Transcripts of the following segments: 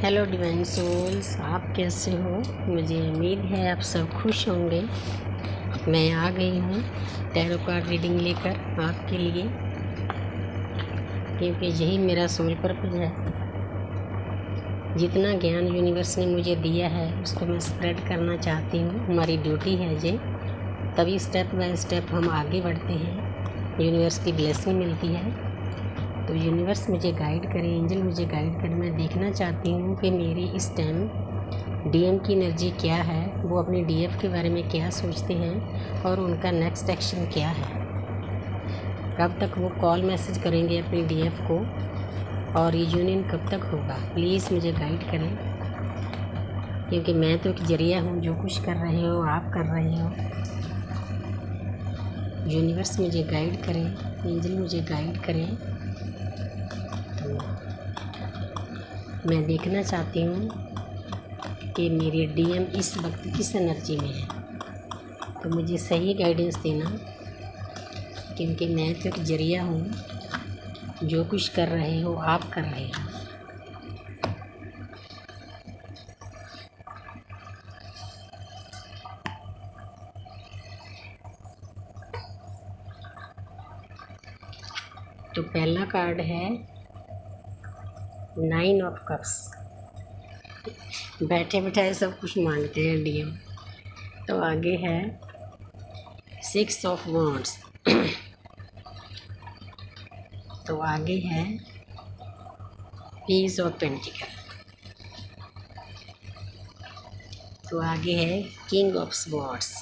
Hello divine souls, आप कैसे हो। मुझे उम्मीद है आप सब खुश होंगे। मैं आ गई हूँ टैरो कार्ड रीडिंग लेकर आपके लिए, क्योंकि यही मेरा सोल पर्पज है। जितना ज्ञान यूनिवर्स ने मुझे दिया है उसको मैं स्प्रेड करना चाहती हूँ। हमारी ड्यूटी है ये, तभी स्टेप बाय स्टेप हम आगे बढ़ते हैं। यूनिवर्स की ब्लेसिंग मिलती है। तो यूनिवर्स मुझे गाइड करे, एंजल मुझे गाइड करे। मैं देखना चाहती हूँ कि मेरी इस टाइम डीएम की एनर्जी क्या है, वो अपने डीएफ के बारे में क्या सोचते हैं और उनका नेक्स्ट एक्शन क्या है। कब तक वो कॉल मैसेज करेंगे अपने डीएफ को और ये यूनियन कब तक होगा। प्लीज़ मुझे गाइड करें, क्योंकि मैं तो एक जरिया हूँ। जो कुछ कर रहे हो आप कर रहे हो। यूनिवर्स मुझे गाइड करें, एंजल मुझे गाइड करें। मैं देखना चाहती हूँ कि मेरे डीएम इस वक्त किस एनर्जी में है, तो मुझे सही गाइडेंस देना, क्योंकि मैं तो एक जरिया हूँ। जो कुछ कर रहे हो आप कर रहे हो। तो पहला कार्ड है 9 ऑफ कप्स। बैठे बैठाए सब कुछ मांगते हैं डीएम। तो आगे है 6 ऑफ वॉन्ड्स। तो आगे है पीस ऑफ पेंटिकल। तो आगे है किंग ऑफ स्वॉर्ड्स।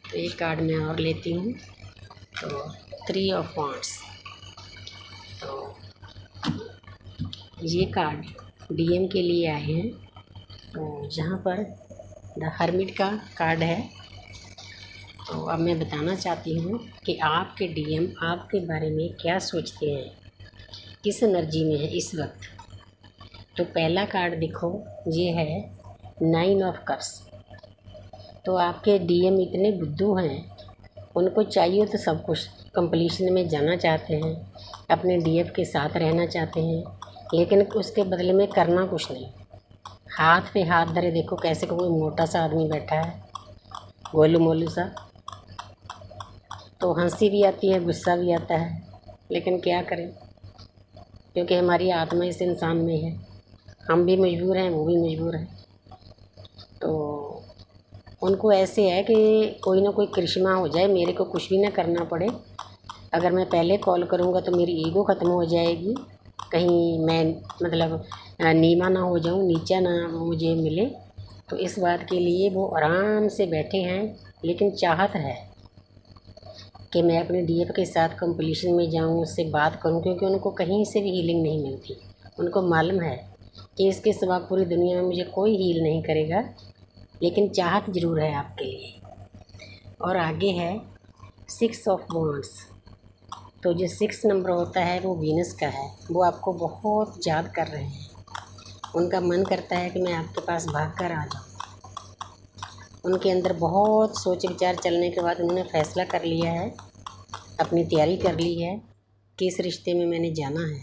तो एक कार्ड मैं और लेती हूँ। तो 3 ऑफ वॉन्ड्स। तो ये कार्ड डीएम के लिए आए हैं। तो जहाँ पर द हर्मिट का कार्ड है। तो अब मैं बताना चाहती हूँ कि आपके डीएम आपके बारे में क्या सोचते हैं, किस एनर्जी में है इस वक्त। तो पहला कार्ड देखो, ये है 9 ऑफ कप्स। तो आपके डीएम इतने बुद्धू हैं, उनको चाहिए तो सब कुछ। कंप्लीशन में जाना चाहते हैं, अपने डीएफ के साथ रहना चाहते हैं, लेकिन उसके बदले में करना कुछ नहीं। हाथ पे हाथ धरे देखो कैसे कोई मोटा सा आदमी बैठा है, गोलू मोलू सा। तो हंसी भी आती है, गुस्सा भी आता है, लेकिन क्या करें, क्योंकि हमारी आत्मा इस इंसान में है। हम भी मजबूर हैं, वो भी मजबूर है। तो उनको ऐसे है कि कोई ना कोई करिश्मा हो जाए, मेरे को कुछ भी ना करना पड़े। अगर मैं पहले कॉल करूँगा तो मेरी ईगो ख़त्म हो जाएगी, कहीं मैं मतलब नीमा ना हो जाऊँ, नीचा ना मुझे मिले। तो इस बात के लिए वो आराम से बैठे हैं, लेकिन चाहत है कि मैं अपने डीएफ के साथ कंपटीशन में जाऊँ, उससे बात करूँ, क्योंकि उनको कहीं से भी हीलिंग नहीं मिलती। उनको मालूम है कि इसके सिवा पूरी दुनिया में मुझे कोई हील नहीं करेगा, लेकिन चाहत ज़रूर है आपके लिए। और आगे है 6 ऑफ वॉन्ड्स। तो जो 6 नंबर होता है वो वीनस का है। वो आपको बहुत याद कर रहे हैं। उनका मन करता है कि मैं आपके पास भाग कर आ जाऊँ। उनके अंदर बहुत सोच विचार चलने के बाद उन्होंने फ़ैसला कर लिया है, अपनी तैयारी कर ली है कि इस रिश्ते में मैंने जाना है,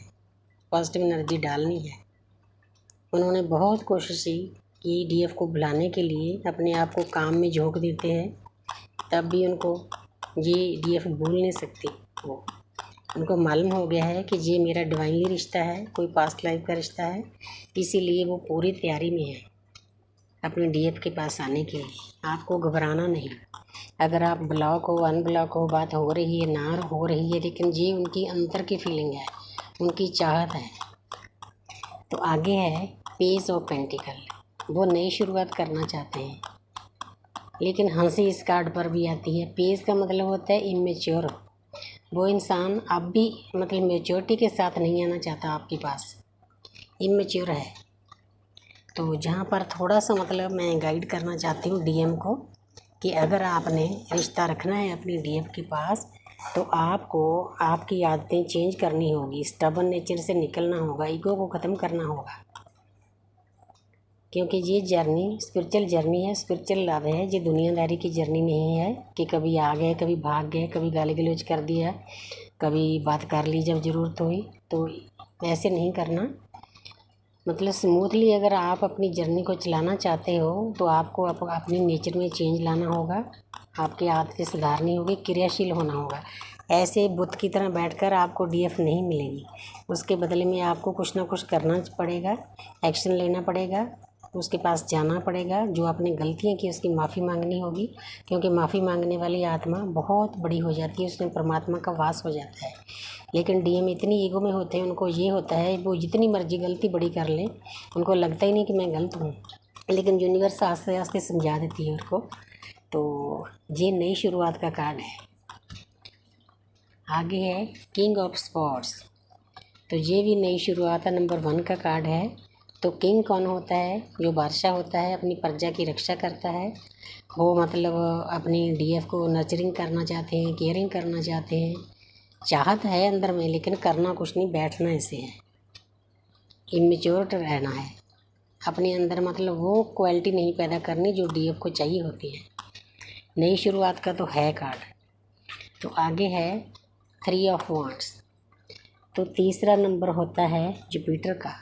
पॉजिटिव एनर्जी डालनी है। उन्होंने बहुत कोशिश की डीएफ को बुलाने के लिए, अपने आप को काम में झोंक देते हैं, तब भी उनको ये डीएफ भूल नहीं सकती। वो उनको मालूम हो गया है कि ये मेरा डिवाइनली रिश्ता है, कोई पास्ट लाइफ का रिश्ता है, इसीलिए वो पूरी तैयारी में है अपने डीएफ के पास आने के लिए। आपको घबराना नहीं। अगर आप ब्लॉक हो, अनब्लॉक हो, बात हो रही है ना हो रही है, लेकिन ये उनकी अंदर की फीलिंग है, उनकी चाहत है। तो आगे है पेज ऑफ पेंटिकल। वो नई शुरुआत करना चाहते हैं, लेकिन हंसी इस कार्ड पर भी आती है। पेज का मतलब होता है इमेच्योर। वो इंसान अब भी मतलब मेच्योरिटी के साथ नहीं आना चाहता आपके पास, इमेच्योर है। तो जहाँ पर थोड़ा सा मतलब मैं गाइड करना चाहती हूँ डीएम को कि अगर आपने रिश्ता रखना है अपने डीएम के पास, तो आपको आपकी आदतें चेंज करनी होगी, स्टबर्न नेचर से निकलना होगा, ईगो को ख़त्म करना होगा। क्योंकि ये जर्नी स्पिरिचुअल जर्नी है, स्पिरिचुअल लव है। ये दुनियादारी की जर्नी नहीं है कि कभी आ गए, कभी भाग गए, कभी गाली गलौज कर दिया, कभी बात कर ली जब ज़रूरत हुई। तो ऐसे नहीं करना। मतलब स्मूथली अगर आप अपनी जर्नी को चलाना चाहते हो तो आपको अपने नेचर में चेंज लाना होगा, आपकी आदतें सुधारनी होगी, क्रियाशील होना होगा। ऐसे बुत की तरह बैठकर आपको डीएफ नहीं मिलेगी। उसके बदले में आपको कुछ ना कुछ करना पड़ेगा, एक्शन लेना पड़ेगा, उसके पास जाना पड़ेगा। जो आपने गलतियाँ की उसकी माफ़ी मांगनी होगी, क्योंकि माफ़ी मांगने वाली आत्मा बहुत बड़ी हो जाती है, उसमें परमात्मा का वास हो जाता है। लेकिन डीएम इतनी ईगो में होते हैं, उनको ये होता है वो जितनी मर्जी गलती बड़ी कर लें, उनको लगता ही नहीं कि मैं गलत हूँ। लेकिन यूनिवर्स आस्ते आस्ते समझा देती है उनको। तो ये नई शुरुआत का कार्ड है। आगे है किंग ऑफ स्पॉट्स। तो ये भी नई शुरुआत है, नंबर 1 का कार्ड है। तो किंग कौन होता है? जो बादशाह होता है, अपनी प्रजा की रक्षा करता है। वो मतलब अपनी डीएफ को नर्चरिंग करना चाहते हैं, केयरिंग करना चाहते हैं। चाहत है अंदर में, लेकिन करना कुछ नहीं, बैठना ऐसे है, इमेच्योर रहना है अपने अंदर। मतलब वो क्वालिटी नहीं पैदा करनी जो डीएफ को चाहिए होती है। नई शुरुआत का तो है कार्ड। तो आगे है 3 ऑफ वांड्स। तो तीसरा नंबर होता है जुपिटर का।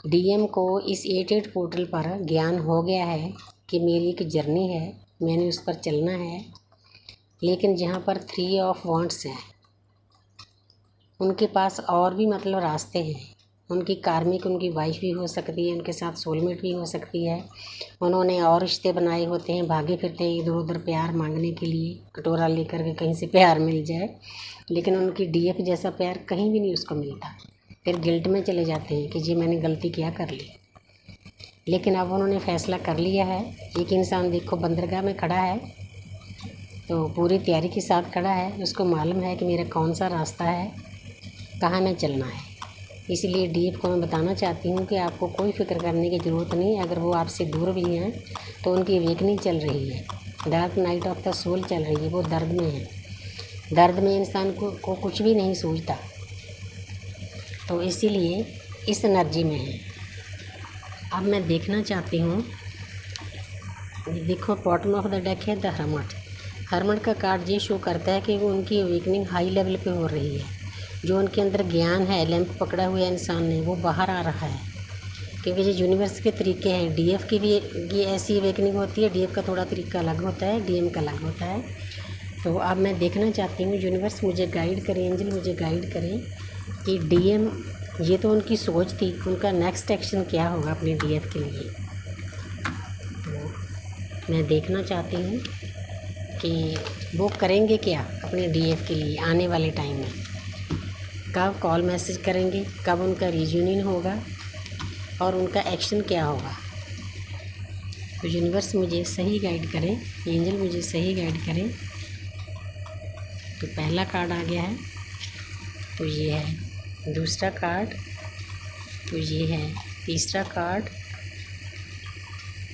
डीएम को इस 88 पोर्टल पर ज्ञान हो गया है कि मेरी एक जर्नी है, मैंने उस पर चलना है। लेकिन जहाँ पर 3 ऑफ वांड्स है, उनके पास और भी मतलब रास्ते हैं। उनकी कार्मिक उनकी वाइफ भी हो सकती है, उनके साथ सोलमेट भी हो सकती है। उन्होंने और रिश्ते बनाए होते हैं, भागे फिरते हैं इधर उधर प्यार मांगने के लिए, कटोरा लेकर के कहीं से प्यार मिल जाए। लेकिन उनकी डीएफ जैसा प्यार कहीं भी नहीं उसको मिलता। फिर गिल्ट में चले जाते हैं कि जी मैंने गलती क्या कर ली। लेकिन अब उन्होंने फ़ैसला कर लिया है। एक इंसान देखो बंदरगाह में खड़ा है, तो पूरी तैयारी के साथ खड़ा है, उसको मालूम है कि मेरा कौन सा रास्ता है, कहाँ में चलना है। इसलिए डीएफ को मैं बताना चाहती हूँ कि आपको कोई फ़िक्र करने की ज़रूरत नहीं। अगर वो आपसे दूर भी हैं तो उनकी अवेकनिंग चल रही है, dark night of the soul चल रही है। वो दर्द में है, दर्द में इंसान को कुछ भी नहीं सूझता, तो इसीलिए इस एनर्जी में है। अब मैं देखना चाहती हूँ, देखो बॉटम ऑफ द डेक है द हर्मट। हर्मट का कार्ड ये शो करता है कि वो उनकी अवेकनिंग हाई लेवल पे हो रही है। जो उनके अंदर ज्ञान है, लैंप पकड़ा हुआ इंसान ने, वो बाहर आ रहा है। क्योंकि ये यूनिवर्स के तरीके हैं। डीएफ की भी ये ऐसी अवेकनिंग होती है, डीएफ का थोड़ा तरीका अलग होता है, डीएम का अलग होता है। तो अब मैं देखना चाहती हूँ यूनिवर्स मुझे गाइड करें, एंजल मुझे गाइड करें कि डीएम, ये तो उनकी सोच थी, उनका नेक्स्ट एक्शन क्या होगा अपने डीएफ के लिए। तो मैं देखना चाहती हूँ कि वो करेंगे क्या अपने डीएफ के लिए आने वाले टाइम में। कब कॉल मैसेज करेंगे, कब उनका रियूनियन होगा और उनका एक्शन क्या होगा। तो यूनिवर्स मुझे सही गाइड करें, एंजल मुझे सही गाइड करें। तो पहला कार्ड आ गया है, तो ये है। दूसरा कार्ड, तो ये है। तीसरा कार्ड,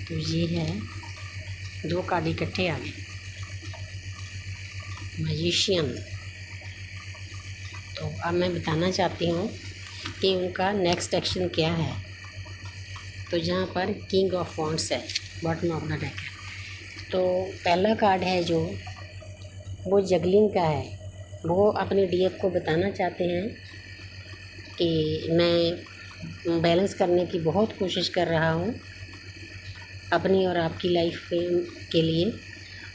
तो ये है। 2 कार्ड इकट्ठे आ गए। मैजिशियन। तो अब मैं बताना चाहती हूँ कि उनका नेक्स्ट एक्शन क्या है। तो जहाँ पर किंग ऑफ वांड्स है, बॉटम ऑफ द डेक है। तो पहला कार्ड है जो, वो जगलिंग का है। वो अपने डीएफ को बताना चाहते हैं कि मैं बैलेंस करने की बहुत कोशिश कर रहा हूँ अपनी और आपकी लाइफ के लिए।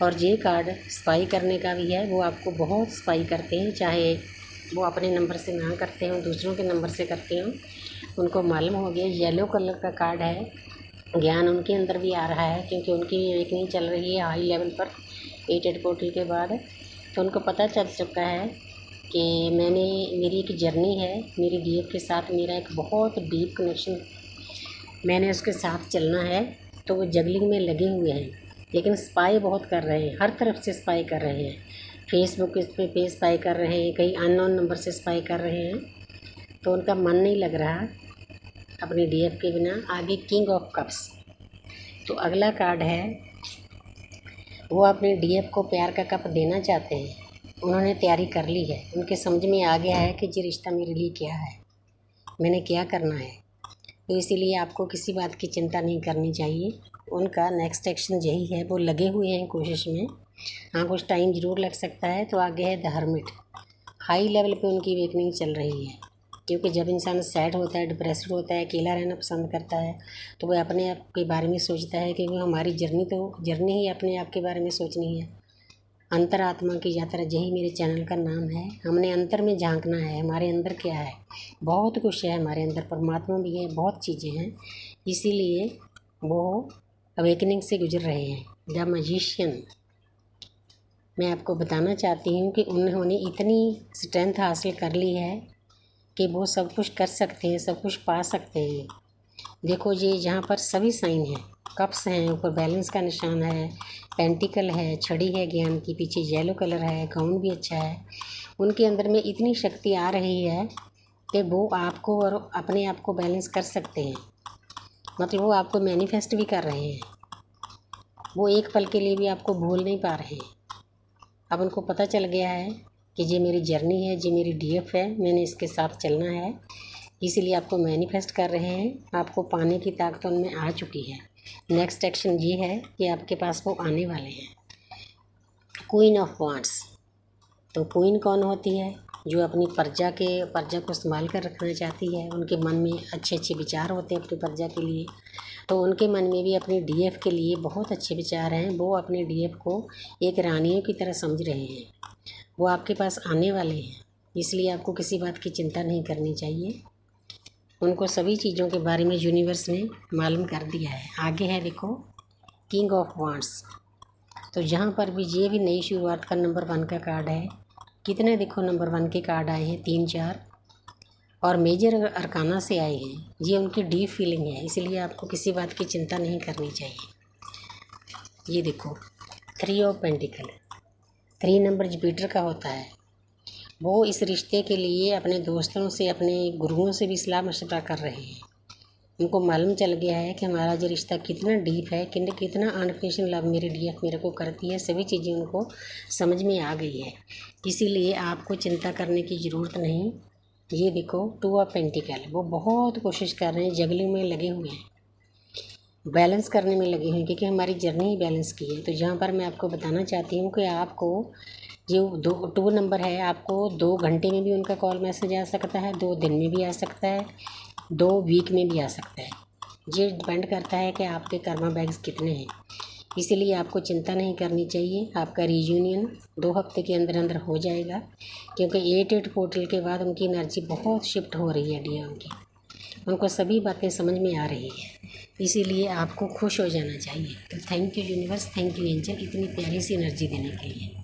और ये कार्ड स्पाई करने का भी है। वो आपको बहुत स्पाई करते हैं, चाहे वो अपने नंबर से ना करते हों, दूसरों के नंबर से करते हों, उनको मालूम हो गया। येलो कलर का कार्ड है। ज्ञान उनके अंदर भी आ रहा है, क्योंकि उनकी अवेकनिंग चल रही है हाई लेवल पर 88 पोर्टल के बाद। तो उनको पता चल चुका है कि मेरी एक जर्नी है, मेरी डीएफ के साथ मेरा एक बहुत डीप कनेक्शन, मैंने उसके साथ चलना है। तो वो जगलिंग में लगे हुए हैं, लेकिन स्पाई बहुत कर रहे हैं, हर तरफ से स्पाई कर रहे हैं। फेसबुक पे स्पाई कर रहे हैं, कई अननोन नंबर से स्पाई कर रहे हैं। तो उनका मन नहीं लग रहा अपनी डीएफ के बिना। आगे किंग ऑफ कप्स। तो अगला कार्ड है, वो अपने डीएफ को प्यार का कप देना चाहते हैं। उन्होंने तैयारी कर ली है, उनके समझ में आ गया है कि ये रिश्ता मेरे लिए क्या है, मैंने क्या करना है। तो इसीलिए आपको किसी बात की चिंता नहीं करनी चाहिए। उनका नेक्स्ट एक्शन यही है। वो लगे हुए हैं कोशिश में। हाँ, कुछ टाइम ज़रूर लग सकता है। तो आगे है द हर्मिट। हाई लेवल पे उनकी अवेकनिंग चल रही है। क्योंकि जब इंसान सैड होता है, डिप्रेस्ड होता है, अकेला रहना पसंद करता है, तो वह अपने आप के बारे में सोचता है, क्योंकि हमारी जर्नी ही अपने आप के बारे में सोचनी है। अंतरात्मा की यात्रा, यही मेरे चैनल का नाम है। हमने अंतर में झांकना है, हमारे अंदर क्या है। बहुत कुछ है हमारे अंदर, परमात्मा भी है, बहुत चीज़ें हैं। इसीलिए वो अवेकनिंग से गुजर रहे हैं। द मैजिशियन, मैं आपको बताना चाहती हूँ कि उन्होंने इतनी स्ट्रेंथ हासिल कर ली है कि वो सब कुछ कर सकते हैं, सब कुछ पा सकते हैं। देखो ये यहाँ पर सभी साइन हैं, कप्स हैं, ऊपर बैलेंस का निशान है, पेंटिकल है, छड़ी है ज्ञान की, पीछे येलो कलर है, गाउन भी अच्छा है। उनके अंदर में इतनी शक्ति आ रही है कि वो आपको और अपने आप को बैलेंस कर सकते हैं। मतलब वो आपको मैनिफेस्ट भी कर रहे हैं। वो एक पल के लिए भी आपको भूल नहीं पा रहे हैं। अब उनको पता चल गया है कि ये मेरी जर्नी है, ये मेरी डीएफ है, मैंने इसके साथ चलना है। इसीलिए आपको मैनिफेस्ट कर रहे हैं। आपको पाने की ताकत उनमें आ चुकी है। नेक्स्ट एक्शन ये है कि आपके पास वो आने वाले हैं। क्वीन ऑफ वांड्स, तो क्वीन कौन होती है? जो अपनी प्रजा को संभाल कर रखना चाहती है। उनके मन में अच्छे अच्छे विचार होते हैं अपनी प्रजा के लिए, तो उनके मन में भी अपनी डीएफ के लिए बहुत अच्छे विचार हैं। वो अपने डीएफ को एक रानियों की तरह समझ रहे हैं। वो आपके पास आने वाले हैं, इसलिए आपको किसी बात की चिंता नहीं करनी चाहिए। उनको सभी चीज़ों के बारे में यूनिवर्स ने मालूम कर दिया है। आगे है देखो किंग ऑफ वांड्स, तो यहाँ पर भी ये भी नई शुरुआत का नंबर 1 का कार्ड है। कितने देखो नंबर 1 के कार्ड आए हैं, 3 4, और मेजर अरकाना से आए हैं। ये उनकी डीप फीलिंग है, इसलिए आपको किसी बात की चिंता नहीं करनी चाहिए। ये देखो 3 ऑफ पेंटिकल, 3 नंबर जुपिटर का होता है। वो इस रिश्ते के लिए अपने दोस्तों से, अपने गुरुओं से भी सलाह मशवरा कर रहे हैं। उनको मालूम चल गया है कि हमारा जो रिश्ता कितना डीप है, कितना अनकंडीशनल लव मेरी डीएफ मेरे को करती है। सभी चीज़ें उनको समझ में आ गई है, इसीलिए आपको चिंता करने की ज़रूरत नहीं। ये देखो 2 ऑफ पेंटिकल, वो बहुत कोशिश कर रहे हैं, जगलिंग में लगे हुए हैं, बैलेंस करने में लगे हुए हैं, क्योंकि हमारी जर्नी ही बैलेंस की है। तो जहाँ पर मैं आपको बताना चाहती हूँ कि आपको जो 2 नंबर है, आपको 2 घंटे में भी उनका कॉल मैसेज आ सकता है, 2 दिन में भी आ सकता है, 2 वीक में भी आ सकता है। ये डिपेंड करता है कि आपके कर्मा बैग्स कितने हैं। इसीलिए आपको चिंता नहीं करनी चाहिए। आपका रीयूनियन 2 हफ्ते के अंदर अंदर हो जाएगा, क्योंकि 8 पोर्टल के बाद उनकी एनर्जी बहुत शिफ्ट हो रही है डीएम की। उनको सभी बातें समझ में आ रही है, इसीलिए आपको खुश हो जाना चाहिए। तो thank you universe, thank you angel, इतनी प्यारी सी एनर्जी देने के लिए।